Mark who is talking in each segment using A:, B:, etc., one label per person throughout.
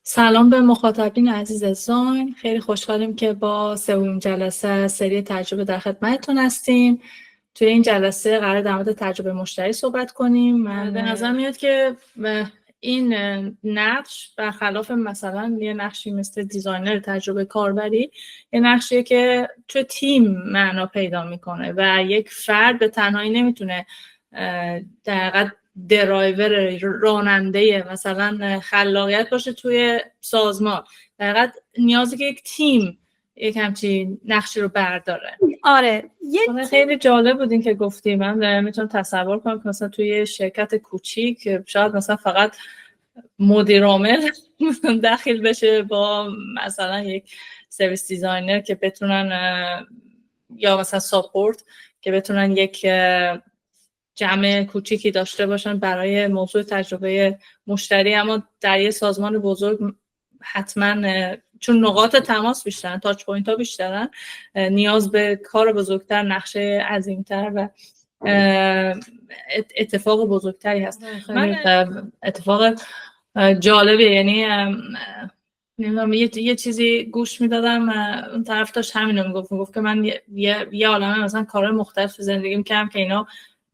A: سلام به مخاطبین عزیز زاین. خیلی خوشحالیم که با سومین جلسه از سری تجربه در خدمتتون هستیم. توی این جلسه قرار در مورد تجربه مشتری صحبت کنیم. به نظر میاد که این نقش برخلاف مثلا یه نقشی مثل دیزاینر تجربه کاربری، یه نقشیه که توی تیم معنا پیدا میکنه و یک فرد به تنهایی نمیتونه در حقیقت درایور، راننده مثلا خلاقیت باشه توی سازمان. در حقیقت نیازی که یک تیم یک همچین نقشی رو برداره.
B: آره
A: خیلی جالب بود این که گفتی. من میتونم تصور کنم که مثلا توی شرکت کوچیک شاید مثلا فقط مدیر عامل داخل بشه با مثلا یک سرویس دیزاینر که بتونن، یا مثلا ساپورت که بتونن یک جمع کوچیکی داشته باشن برای موضوع تجربه مشتری. اما در یه سازمان بزرگ حتما چون نقاط تماس بیشترن، تاچ پوینت ها بیشترن، نیاز به کار بزرگتر، نقشه عظیمتر و اتفاق بزرگتری هست. من اتفاق جالبه، یعنی نمیدونم یه چیزی گوش میدادم، اون طرف داشت همینو میگفت که من یه عالمه مثلا کار مختلف زندگی میکردم که اینا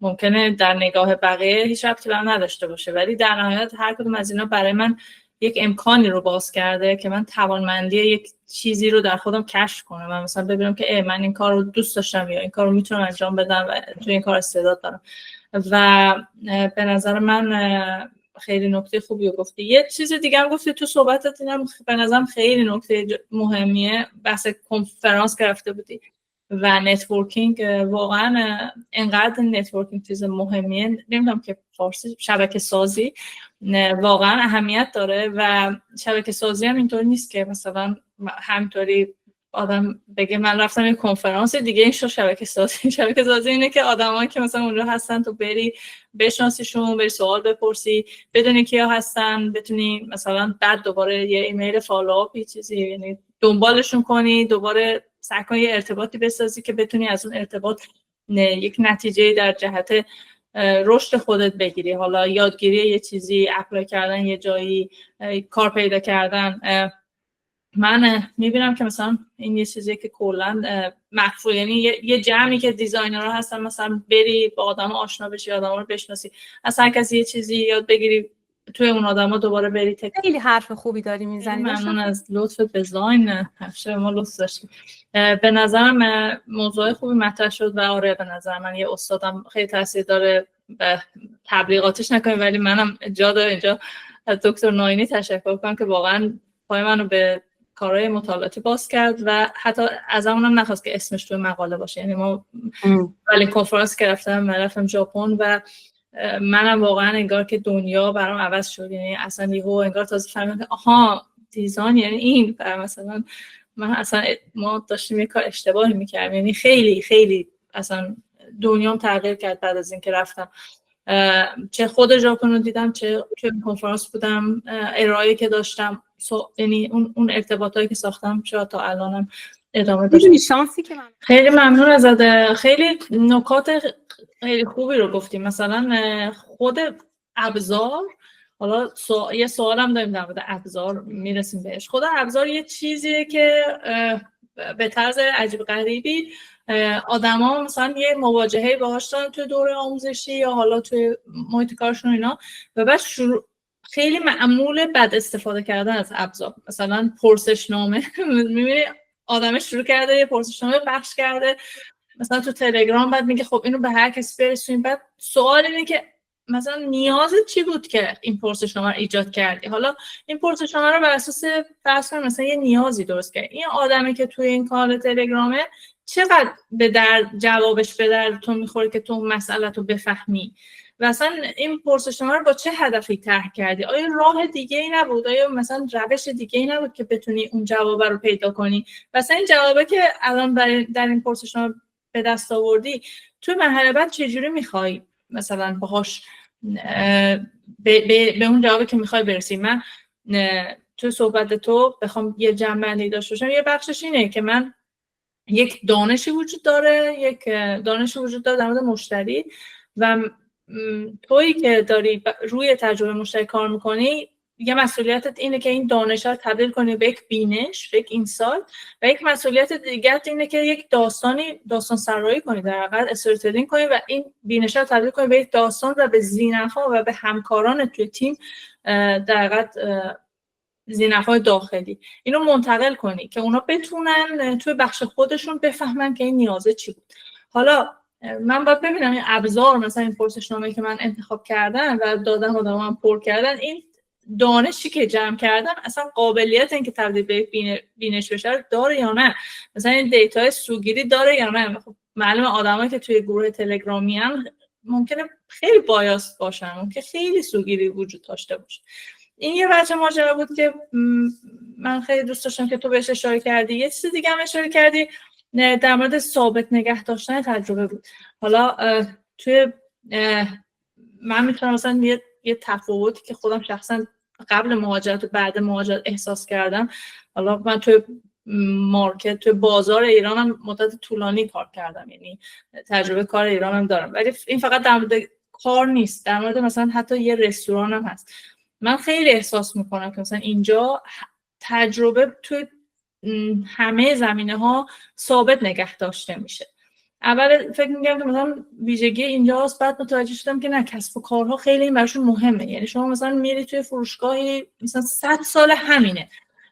A: ممکنه در نگاه بقیه هیچ ربطی به هم نداشته باشه، ولی در نهایت هر کدوم از اینا برای من یک امکانی رو باز کرده که من توانمندی یک چیزی رو در خودم کشف کنم و مثلا ببینم که من این کار رو دوست داشتم یا این کار رو میتونم انجام بدم و توی این کار استعداد دارم. و به نظر من خیلی نکته خوبی رو گفتی. یه چیز دیگه هم گفتی تو صحبتت، اینم به نظرم خیلی نکته مهمیه، بحث کنفرانس گرفته بودی و نتورکینگ. واقعا انقدر نتورکینگ چیز مهمیه، نمیدونم که فارسی شبکه سازی واقعا اهمیت داره و شبکه سازی هم اینطور نیست که مثلا همینطوری آدم بگه من رفتم یه کنفرانس دیگه این شو شبکه سازی. شبکه سازی اینه که آدمایی که مثلا اونجا هستن تو بری بشناسیشون، بری سوال بپرسی، بدونی کیا هستن، بتونی مثلا بعد دوباره یه ایمیل فالوآپ چیزی، یعنی دنبالشون کنی، دوباره سعی کنی یه ارتباطی بسازی که بتونی از اون ارتباط یک نتیجه در جهت رشد خودت بگیری. حالا یادگیری یه چیزی، اپلای کردن یه جایی، کار پیدا کردن. من میبینم که مثلا این یه چیزی که کلا مخفول، یعنی یه جمعی که دیزاینرها هستن، مثلا بری با آدم آشنا بشی، آدما رو بشناسی، از هر کسی یه چیزی یاد بگیری، توی اون آدما دوباره بری
B: خیلی حرف خوبی داری میزنی.
A: ممنون از لطفت به زاین، همیشه ما لطف داشتیم. به نظرم موضوع خوبی مطرح شد و آره به نظر من یه استادم خیلی تاثیر داره. تبلیغاتش نکنیم ولی منم جا داره اینجا از دکتر ناینی تشکر کنم که واقعا پای منو به کارهای مطالعاتی باز کرد و حتی از همونم نخواست که اسمش توی مقاله باشه. یعنی ما ولی کنفرانس که رفتم ژاپن و منم واقعا انگار که دنیا برام عوض شد. یعنی اصلا یهو انگار تازه فهمیدم که آها دیزاین یعنی این. مثلا من اصلا ما داشتیم یه کار اشتباهی میکردیم. یعنی خیلی خیلی اصلا دنیام تغییر کرد بعد از اینکه رفتم. چه خود ژاپن رو دیدم، چه کنفرانس بودم، ارائه‌ای که داشتم، یعنی اون ارتباطایی که ساختم شاید تا الانم ادامه داشته.
B: شانسی که من
A: خیلی ممنون ازت. خیلی نکات خیلی خوبی رو گفتیم. مثلا خود ابزار، حالا یه سوالم داریم در مورد ابزار، میرسیم بهش. خود ابزار یه چیزیه که به طرز عجیب غریبی آدما مثلا یه مواجهه باهاش دارن توی دوره آموزشی یا حالا توی محیط کارشون اینا، و بعد خیلی معمول بد استفاده کردن از ابزار. مثلا پرسشنامه میبینی آدم شروع کرده یه پرسشنامه پخش کرده مثلا تو تلگرام، بعد میگه خب اینو به هر کسی برسونیم. بعد سوال اینه که مثلا نیازت چی بود که این پرسشنامه رو ایجاد کردی؟ حالا این پرسشنامه رو بر اساس فرض کن مثلا یه نیازی درست کردی. این آدمی که توی این کانال تلگرامه چقدر جوابش به دردتون میخوره که تو مسئله رو بفهمی؟ و اصلا این پرسشنامه رو با چه هدفی طرح کردی؟ آیا راه دیگه ای نبود؟ آیا مثلا روش دیگه ای نبود که بتونی اون جواب رو پیدا کنی؟ و اصلا این جوابه که الان در این پرسشنامه به دست آوردی، تو مرحله بعد چجوری میخوای مثلا باهاش به اون جوابی که میخوای برسی؟ من تو صحبت تو بخوام یه جنبندی داشته باشم، یه بخشش اینه که من یک دانشی وجود داره در مورد مشتری و تویی که داری روی تجربه مشتری کار میکنی یه مسئولیتت اینه که این دانش رو تبدیل کنی به یک بینش، به یک اینسایت، و یک مسئولیت دیگه اینه که یک داستان سرایی کنی، در واقع استوری کنی و این بینش رو تبدیل کنی به یک داستان و به ذی‌نفع و به همکاران توی تیم در واقع ذی‌نفع داخلی اینو منتقل کنی که اونا بتونن توی بخش خودشون بفهمن که این نیازه چی بود. حالا من باید ببینم این ابزار، مثلا این پرسشنامه که من انتخاب کردم و دادن آدم‌ها پر کردن، این دانشی که جمع کردم اصلا قابلیت این که تبدیل به بینش بشه داره یا نه، مثلا این دیتای سوگیری داره یا نه. خب معلومه آدمایی که توی گروه تلگرامی ان ممکنه خیلی بایاس باشن، ممکنه خیلی سوگیری وجود داشته باشه. این یه بچه ماجرا بود که من خیلی دوست داشتم که تو بهش اشاره کردی. یه چیز دیگه هم اشاره کردی در مورد ثابت نگه داشتن تجربه بود. حالا توی من میتونم مثلا یه تفاوتی که خودم شخصا قبل مهاجرت و بعد مهاجرت احساس کردم، حالا من توی مارکت، توی بازار ایرانم مدت طولانی کار کردم، یعنی تجربه کار ایرانم دارم، ولی این فقط در مورد کار نیست، در مورد مثلا حتی یه رستوران هم هست. من خیلی احساس میکنم که مثلا اینجا تجربه توی همه زمینه ها ثابت نگه داشته میشه. اول فکر می‌کردم که مثلا ویژگی اینجاست، بعد متوجه شدم که نه، کسب و کارها خیلی این براشون مهمه. یعنی شما مثلا میری توی فروشگاهی مثلا 100 سال همینه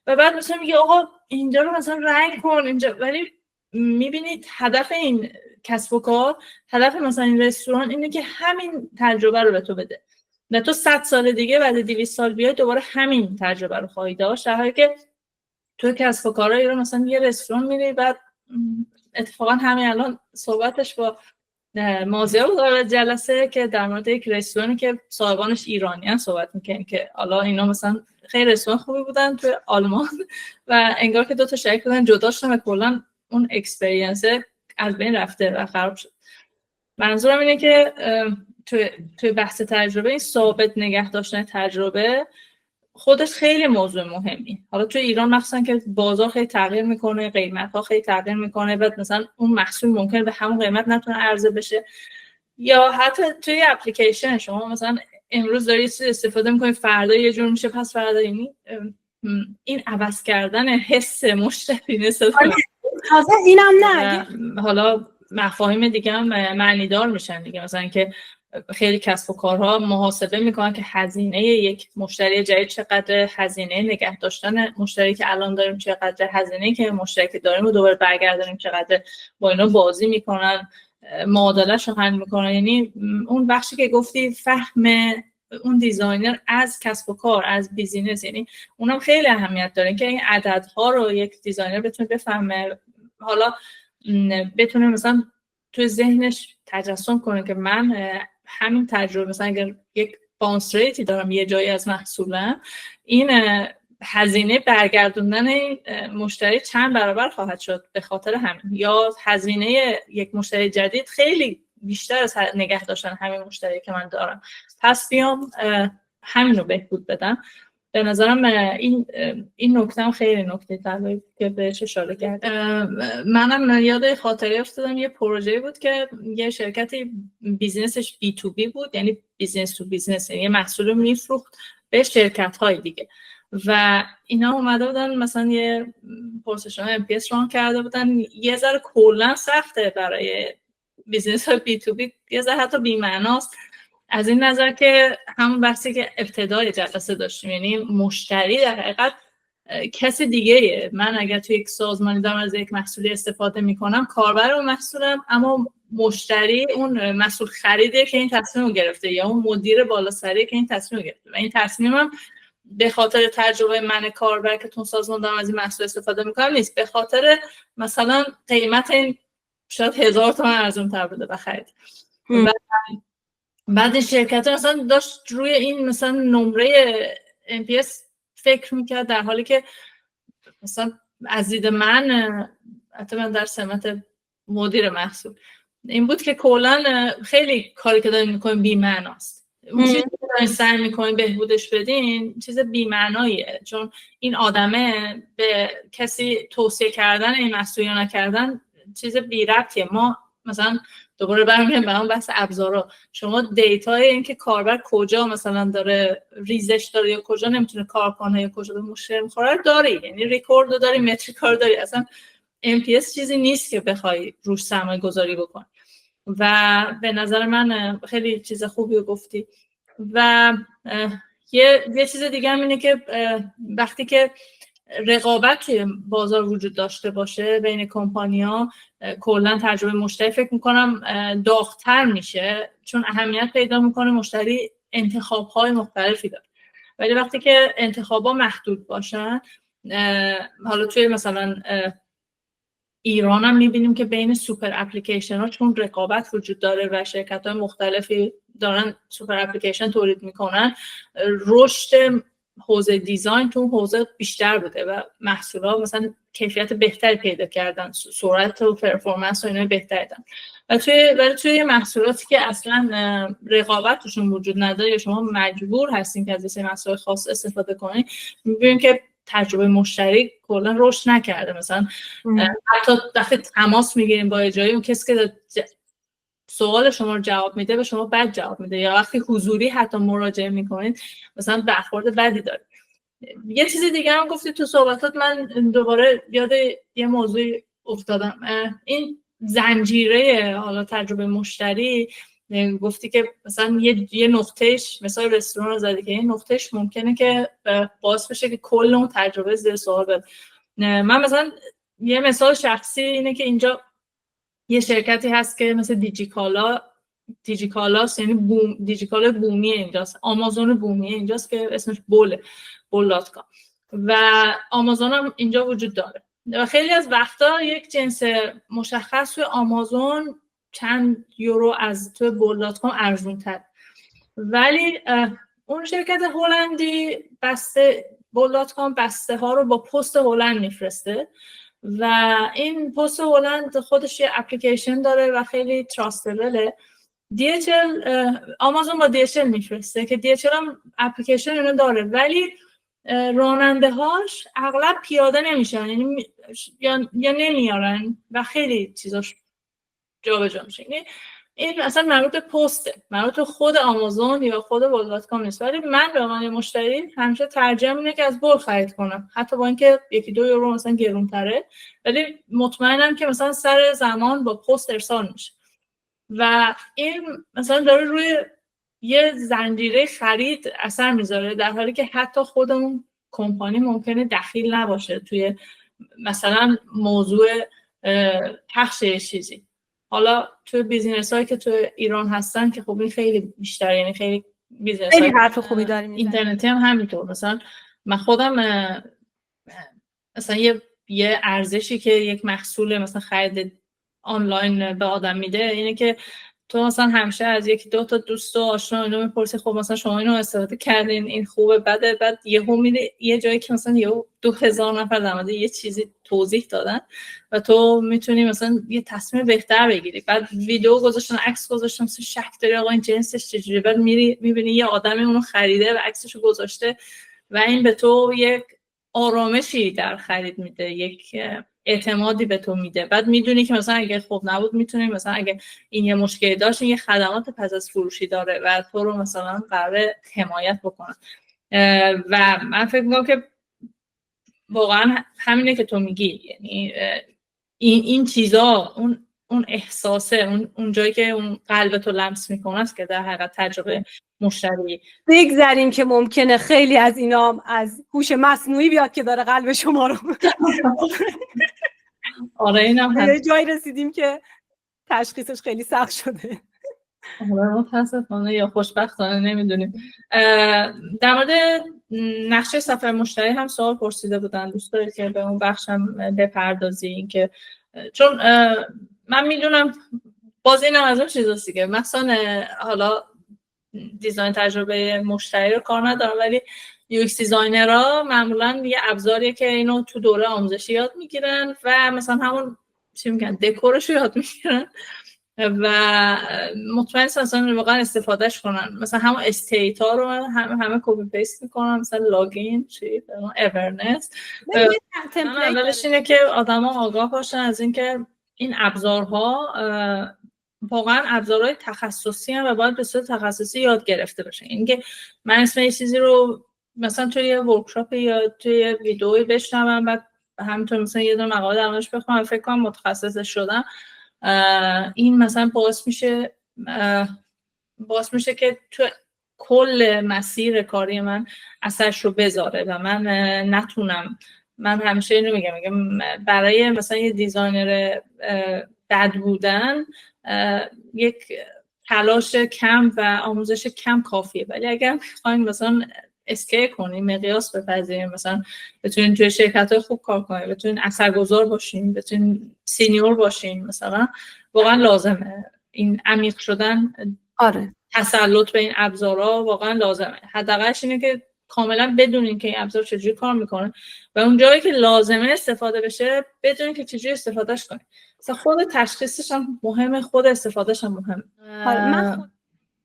A: و بعد مثلا میگه آقا اینجا رو مثلا رنگ کن اینجا، ولی میبینید هدف این کسب و کار، هدف مثلا این رستوران اینه که همین تجربه رو به تو بده و تو 100 سال دیگه بعد 200 سال بیای دوباره همین تجربه رو خواهی داشت. در حالی که تو کسب و کارهای رو مثلا یه رستوران میری، بعد اتفاقا همین الان صحبتش با مازیار بود جلسه که در مورد یک رستورانی که صاحبانش ایرانیان صحبت میکنن که حالا اینا مثلا خیلی رستوران خوبی بودن توی آلمان و انگار که 2 تا شریک بودن جدا شدن و کلا اون اکسپریانس از بین رفته و خراب شد. منظورم اینه که توی بحث تجربه، این ثابت نگه داشتن تجربه خودش خیلی موضوع مهمی. حالا توی ایران مخصوصا که بازار خیلی تغییر میکنه، قیمت‌ها خیلی تغییر میکنه، بعد مثلا اون محصول ممکنه به همون قیمت نتونه عرضه بشه، یا حتی توی اپلیکیشن شما مثلا امروز داری استفاده میکنی، فردا یه جور میشه، پس فردا این عوض کردن حس مشتری نسبت
B: تازه اینم نه،
A: حالا مفاهیم دیگه هم معنیدار میشن دیگه. مثلا که خیلی کسب و کارها محاسبه میکنن که هزینه یک مشتری جدید چقدره، هزینه نگه داشتن مشتری که الان داریم چقدره، هزینه که مشتری که داریم رو دوباره برگردونیم چقدره، با اینا بازی میکنن، معادله‌اش رو حل میکنن. یعنی اون بخشی که گفتی فهم اون دیزاینر از کسب و کار، از بیزینس، یعنی اونم خیلی اهمیت داره که این عددها رو یک دیزاینر بتونه بفهمه، حالا بتونه مثلا توی ذهنش تجسم کنه که من همین تجربه، مثلا اگر یک باونس ریتی دارم یه جایی از محصولم، این هزینه برگردوندن مشتری چند برابر خواهد شد به خاطر همین، یا هزینه یک مشتری جدید خیلی بیشتر از نگه داشتن همین مشتری که من دارم، پس بیام همین رو بهبود بدم. به نظرم این نکته هم خیلی نکته طلایی که بهش اشاره کرد. منم یاد خاطره افتادم، یه پروژه بود که یه شرکتی بیزنسش B2B بود، یعنی بیزنس تو بیزنس، یعنی یه محصول رو میفروخت به شرکت‌های دیگه و اینا اومده بودن مثلا یه پرسشنامه MPS ران کرده بودن. یه ذره کلا سخته برای بیزنس های B2B، یه ذره حتی بی‌معناست از این نظر که همون بحثی که ابتدای جلسه داشتیم، یعنی مشتری در حقیقت کسی دیگه. من اگر توی یک سازمانی دارم از یک محصولی استفاده میکنم، کاربر اون محصولم، اما مشتری اون مسئول خریده که این تصمیم رو گرفته، یا اون مدیر بالاسری که این تصمیم رو گرفته، و این تصمیمم به خاطر تجربه من کاربر که تو سازمان دارم از این محصول استفاده میکنم نیست، به خاطر مثلا قیمت این شاید 1000 تومان ارزان‌تر بوده بخرید. بعد شرکت مثلا داشت روی این مثلا نمره MPS فکر میکرد، در حالی که مثلا از دید من، حتی من در سمت مدیر محصول، این بود که کلا خیلی کاری که دارین میکنین بی‌معناست. اون چیزی که دارین سعی میکنین بهبودش بدین چیز بی‌معناییه، چون این آدمه به کسی توصیه کردن این محصول یا نکردن چیز بی ربطیه. ما مثلا دوباره برمیگردیم به اون بحث ابزارا. شما دیتای این که کاربر کجا مثلا داره ریزش داره یا کجا نمیتونه کار کنه یا کجا به مشکل میخوره داری، یعنی ریکورد داری، متریکار داری. اصلا MPS چیزی نیست که بخوای روش سرمایه گذاری بکن. و به نظر من خیلی چیز خوبی گفتی. و یه چیز دیگه هم اینه که وقتی که رقابت توی بازار وجود داشته باشه بین کمپانی‌ها، کلا تجربه مشتری فکر میکنم داغ‌تر میشه، چون اهمیت پیدا میکنه مشتری انتخاب‌های مختلفی داره. ولی وقتی که انتخاب‌ها محدود باشن، حالا توی مثلا ایران هم میبینیم که بین سوپر اپلیکیشن ها چون رقابت وجود داره و شرکت های مختلفی دارن سوپر اپلیکیشن تولید میکنن، رشد حوزه دیزاین تو حوزه بیشتر بوده و محصولات مثلا کیفیت بهتری پیدا کردن، سرعت و پرفورمنس و اینا بهتری دارن. ولی توی محصولاتی که اصلا رقابت توشون وجود نداره یا شما مجبور هستین که از این محصول خاص استفاده کنین، میبینیم که تجربه مشتری کلا رشد نکرده. مثلا حتی وقتی تماس میگیریم با جایی اون کسی که سوال شما رو جواب میده به شما بد جواب میده، یا وقتی حضوری حتی مراجعه میکنید مثلا برخورد بدی داره. یه چیز دیگه هم گفتی تو صحبتات، من دوباره یاد یه موضوع افتادم، این زنجیره حالا تجربه مشتری. گفتی که مثلا یه نقطهش، مثلا رستوران رو زدی که یه نقطهش ممکنه که باعث بشه که کل اون تجربه زیر سوال بره. من مثلا یه مثال شخصی اینه که اینجا یه شرکتی هست که مثل دیجیکالاست، یعنی دیجیکالا بومی اینجاست، آمازون بومی اینجاست که اسمش bol.com و آمازون هم اینجا وجود داره و خیلی از وقتا یک جنس مشخص توی آمازون چند یورو از توی bol.com ارزون‌تر، ولی اون شرکت هلندی bol.com بسته ها رو با پست هلند میفرسته و این پست هلند خودش یه اپلیکیشن داره و خیلی تراستبله. DHL آمازون با DHL میفرسته که DHL هم اپلیکیشن اینو داره، ولی راننده هاش اغلب پیاده نمیشن، یعنی یا نمیارن و خیلی چیزاش جابجا میشه. این اصلا مربوط به پسته، مربوط به خود آمازون یا خود bol.com نیست. ولی من به عنوان مشتری همیشه ترجیحم اینه که از بول خرید کنم، حتی با اینکه 1-2 یورو مثلا گرونتره، ولی مطمئنم که مثلا سر زمان با پست ارسال میشه. و این مثلا داره روی یه زنجیره خرید اثر میذاره، در حالی که حتی خودمون کمپانی ممکنه دخیل نباشه توی مثلا موضوع پخش چیزی. حالا توی بیزینس هایی که توی ایران هستن که خب این خیلی بیشتر، یعنی خیلی بیزینس
B: خیلی حرف خوبی داریم.
A: اینترنتی هم همینطور. مثلا من خودم مثلا یه ارزشی که یک محصول مثلا خرید آنلاین به آدم میده اینه که تو مثلا همیشه از 1-2 تا دوست و آشنا اینو میپرسی خب مثلا شما اینو استفاده کردین، این خوبه بده، بعد یهو میده یه جایی که مثلا یهو 2000 نفر در مورد یه چیزی توضیح دادن و تو میتونی مثلا یه تصمیم بهتر بگیری. بعد ویدیو گذاشتن، عکس گذاشتن، مثلا شک داری آقا این جنسش چجوریه، بعد میری میبینی یه آدمی اونو خریده و عکسشو گذاشته و این به تو یک آرامشی در خرید میده، یک اعتمادی به تو میده. بعد میدونی که مثلا اگه خوب نبود میتونی مثلا اگه این یه مشکلی داشت این یه خدمات پس از فروشی داره و تو رو مثلا قراره حمایت بکنن. و من فکر میکنم که واقعا همینه که تو میگی، یعنی این چیزا، اون احساسه، اون جایی که اون قلبتو لمس میکنه است که در حقیقت تجربه مشتری.
B: بگذاریم که ممکنه خیلی از اینا از هوش مصنوعی بیاد که داره قلب شما رو
A: آره اینم هست.
B: یه جایی رسیدیم که تشخیصش خیلی سخت شده.
A: آره متاسفانه یا خوشبختانه نمیدونیم. در مورد نقشه سفر مشتری هم سوال پرسیده بودن، دوست دارید که به اون بخشم بپردازی؟ این که چون من میدونم باز اینم از اون چیزاست دیگه، مثلا حالا دیزاین تجربه مشتری رو کار ندارم، ولی UX دیزاینرها معمولا یه ابزاریه که اینو تو دوره آموزشی یاد میگیرن و مثلا همون چی میگن دکورش رو یاد میگیرن و مطمئن مثلا واقعا استفادهش کنن. مثلا همون استیت ها رو همه کپی پیست میکنن، مثلا لاگین چی اورنس. اولش اینه که آدما آگاه باشن از اینکه این ابزارها واقعا ابزارهای تخصصی هم و باید به صورت تخصصی یاد گرفته باشه. اینکه من اسم یه چیزی رو مثلا توی یه ورکشاپ یا توی یه ویدئویی بشنوم بعد همینطور مثلا یه دونه مقاله درمونش بخونم فکر کنم متخصص شدم، این مثلا باعث میشه که تو کل مسیر کاری من اثرش رو بذاره و من نتونم. من همیشه اینو میگم برای مثلا یه دیزاینر بد بودن یک تلاش کم و آموزش کم کافیه، ولی اگر میخوایم مثلا اسکیل کنیم، مقیاس بپذیریم، مثلا بتونین توی شرکت‌های خوب کار کنیم، بتونین اثرگذار باشین، بتونین سینیور باشین، مثلا واقعا لازمه این عمیق شدن.
B: آره،
A: تسلط به این ابزارها واقعا لازمه. حداقلش اینه که کاملا بدونین که این ابزار چجوری کار میکنه و اون جایی که لازمه استفاده بشه بدونین که چجوری استفادهش کنین. مثلا خود تشخیصش هم مهمه، خود استفادهش هم مهمه.
B: من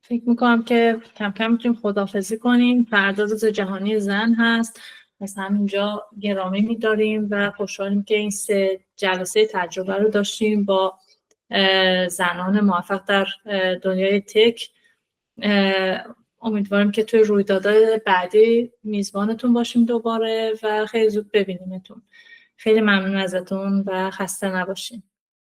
A: فکر میکنم که کم کم میتونیم خداحافظی کنیم. فردا روز جهانی زن هست، مثلا همینجا گرامی میداریم و خوشحالیم که این 3 جلسه تجربه رو داشتیم با زنان موفق در دنیای تک. امیدواریم که توی رویدادهای بعدی میزبانتون باشیم دوباره و خیلی زود ببینیمتون. خیلی ممنون ازتون و خسته نباشین.